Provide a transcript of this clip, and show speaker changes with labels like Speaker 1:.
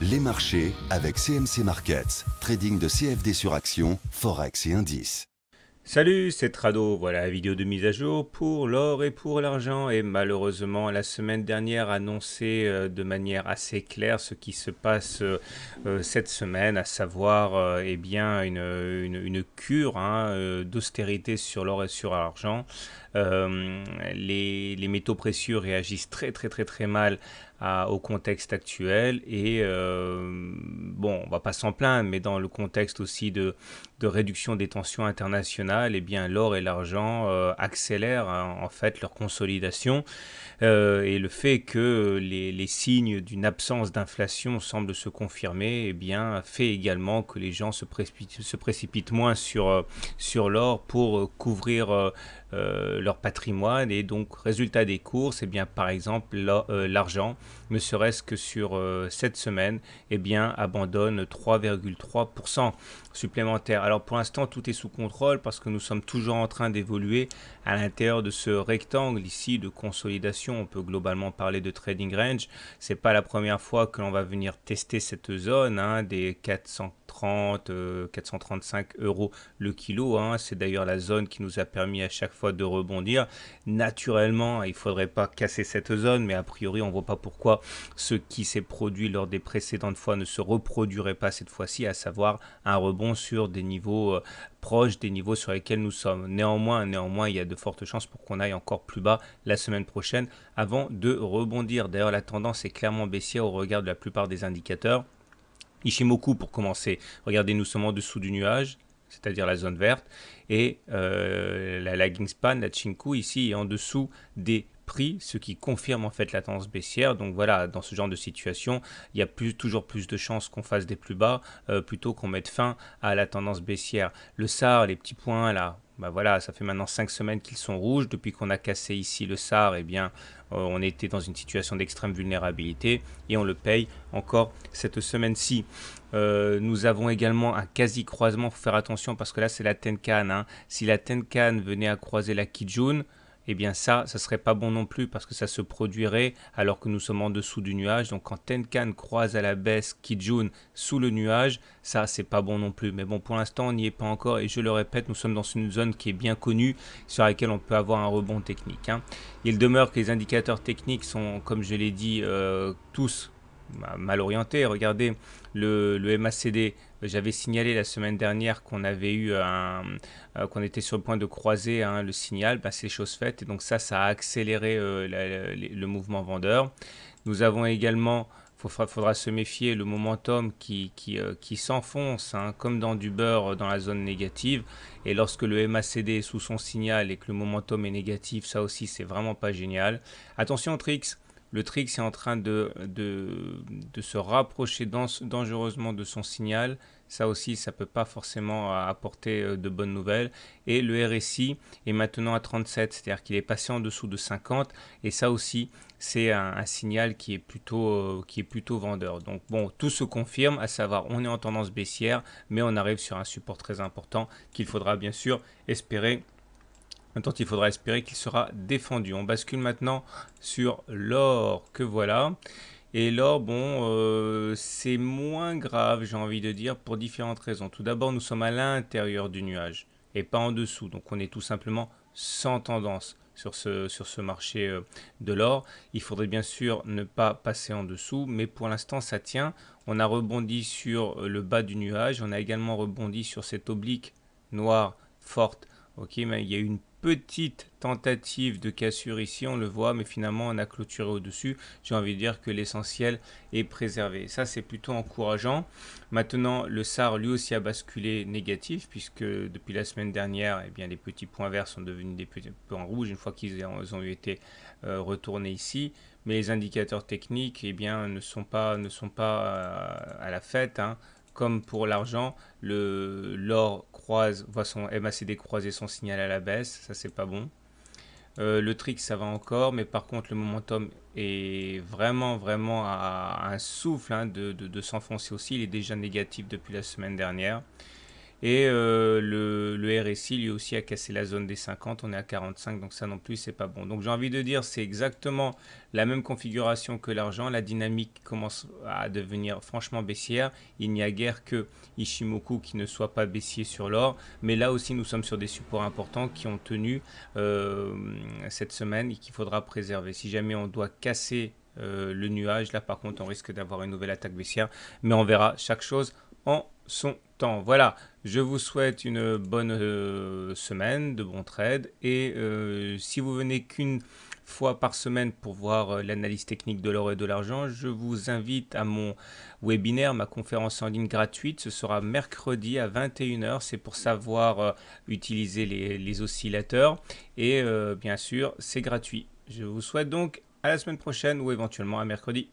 Speaker 1: Les marchés avec CMC Markets, trading de CFD sur action, Forex et indices.
Speaker 2: Salut, c'est Trado, voilà la vidéo de mise à jour pour l'or et pour l'argent. Et malheureusement, la semaine dernière annonçait de manière assez claire ce qui se passe cette semaine, à savoir eh bien une cure d'austérité sur l'or et sur l'argent. Les métaux précieux réagissent très mal au contexte actuel et bon, on va pas s'en plaindre, mais dans le contexte aussi de réduction des tensions internationales, eh bien l'or et l'argent accélèrent en fait leur consolidation et le fait que les signes d'une absence d'inflation semblent se confirmer, eh bien fait également que les gens se précipitent moins sur l'or pour couvrir leur patrimoine. Et donc résultat des courses, eh bien par exemple l'argent, ne serait-ce que sur cette semaine, eh bien abandonne 3,3% supplémentaire. Alors pour l'instant tout est sous contrôle parce que nous sommes toujours en train d'évoluer à l'intérieur de ce rectangle ici de consolidation. On peut globalement parler de trading range. C'est pas la première fois que l'on va venir tester cette zone des 430, 435 euros le kilo. C'est d'ailleurs la zone qui nous a permis à chaque fois de rebondir. Naturellement, il faudrait pas casser cette zone, mais a priori on voit pas pourquoi ce qui s'est produit lors des précédentes fois ne se reproduirait pas cette fois-ci, à savoir un rebond sur des niveaux proches des niveaux sur lesquels nous sommes. Néanmoins, il y a de fortes chances pour qu'on aille encore plus bas la semaine prochaine avant de rebondir. D'ailleurs, la tendance est clairement baissière au regard de la plupart des indicateurs. Ishimoku pour commencer, regardez, nous sommes en dessous du nuage, c'est-à-dire la zone verte, et la lagging span, la Chinku ici est en dessous des prix, ce qui confirme en fait la tendance baissière. Donc voilà, dans ce genre de situation, il y a toujours plus de chances qu'on fasse des plus bas plutôt qu'on mette fin à la tendance baissière. Le SAR, les petits points là, bah voilà, ça fait maintenant 5 semaines qu'ils sont rouges. Depuis qu'on a cassé ici le SAR, eh bien, on était dans une situation d'extrême vulnérabilité et on le paye encore cette semaine-ci. Nous avons également un quasi-croisement, il faut faire attention parce que là c'est la Tenkan. Si la Tenkan venait à croiser la Kijun, eh bien ça serait pas bon non plus parce que ça se produirait alors que nous sommes en dessous du nuage. Donc quand Tenkan croise à la baisse Kijun sous le nuage, ça c'est pas bon non plus. Mais bon, pour l'instant on n'y est pas encore et je le répète, nous sommes dans une zone qui est bien connue sur laquelle on peut avoir un rebond technique. Il demeure que les indicateurs techniques sont, comme je l'ai dit, tous mal orienté. Regardez le MACD. J'avais signalé la semaine dernière qu'on avait eu qu'on était sur le point de croiser le signal. C'est chose faite et donc ça a accéléré le mouvement vendeur. Nous avons également, faudra se méfier, le momentum qui s'enfonce comme dans du beurre dans la zone négative. Et lorsque le MACD est sous son signal et que le momentum est négatif, ça aussi c'est vraiment pas génial. Attention Trix. Le Trix est en train de se rapprocher dangereusement de son signal. Ça aussi, ça ne peut pas forcément apporter de bonnes nouvelles. Et le RSI est maintenant à 37, c'est-à-dire qu'il est passé en dessous de 50. Et ça aussi, c'est un signal qui est plutôt vendeur. Donc bon, tout se confirme, à savoir on est en tendance baissière, mais on arrive sur un support très important qu'il faudra bien sûr espérer. Maintenant, il faudra espérer qu'il sera défendu. On bascule maintenant sur l'or que voilà. Et l'or, bon, c'est moins grave, j'ai envie de dire, pour différentes raisons. Tout d'abord, nous sommes à l'intérieur du nuage et pas en dessous. Donc, on est tout simplement sans tendance sur ce marché de l'or. Il faudrait bien sûr ne pas passer en dessous, mais pour l'instant, ça tient. On a rebondi sur le bas du nuage. On a également rebondi sur cette oblique noire forte. Ok, mais il y a une petite tentative de cassure ici, on le voit, mais finalement on a clôturé au-dessus. J'ai envie de dire que l'essentiel est préservé. Ça, c'est plutôt encourageant. Maintenant, le SAR lui aussi a basculé négatif, puisque depuis la semaine dernière, eh bien, les petits points verts sont devenus des petits points rouges une fois qu'ils ont été retournés ici. Mais les indicateurs techniques eh bien, ne sont pas à la fête. Comme pour l'argent, l'or voit son MACD croiser son signal à la baisse, ça c'est pas bon. Le trick ça va encore, mais par contre le momentum est vraiment à un souffle de s'enfoncer aussi. Il est déjà négatif depuis la semaine dernière. Et le RSI lui aussi a cassé la zone des 50, on est à 45, donc ça non plus c'est pas bon. Donc j'ai envie de dire c'est exactement la même configuration que l'argent, la dynamique commence à devenir franchement baissière. Il n'y a guère que Ishimoku qui ne soit pas baissier sur l'or, mais là aussi nous sommes sur des supports importants qui ont tenu cette semaine et qu'il faudra préserver. Si jamais on doit casser le nuage, là par contre on risque d'avoir une nouvelle attaque baissière, mais on verra chaque chose en son temps. Voilà, je vous souhaite une bonne semaine, de bons trades, et si vous venez qu'une fois par semaine pour voir l'analyse technique de l'or et de l'argent, je vous invite à mon webinaire, ma conférence en ligne gratuite. Ce sera mercredi à 21h. C'est pour savoir utiliser les oscillateurs. Et bien sûr, c'est gratuit. Je vous souhaite donc à la semaine prochaine ou éventuellement à mercredi.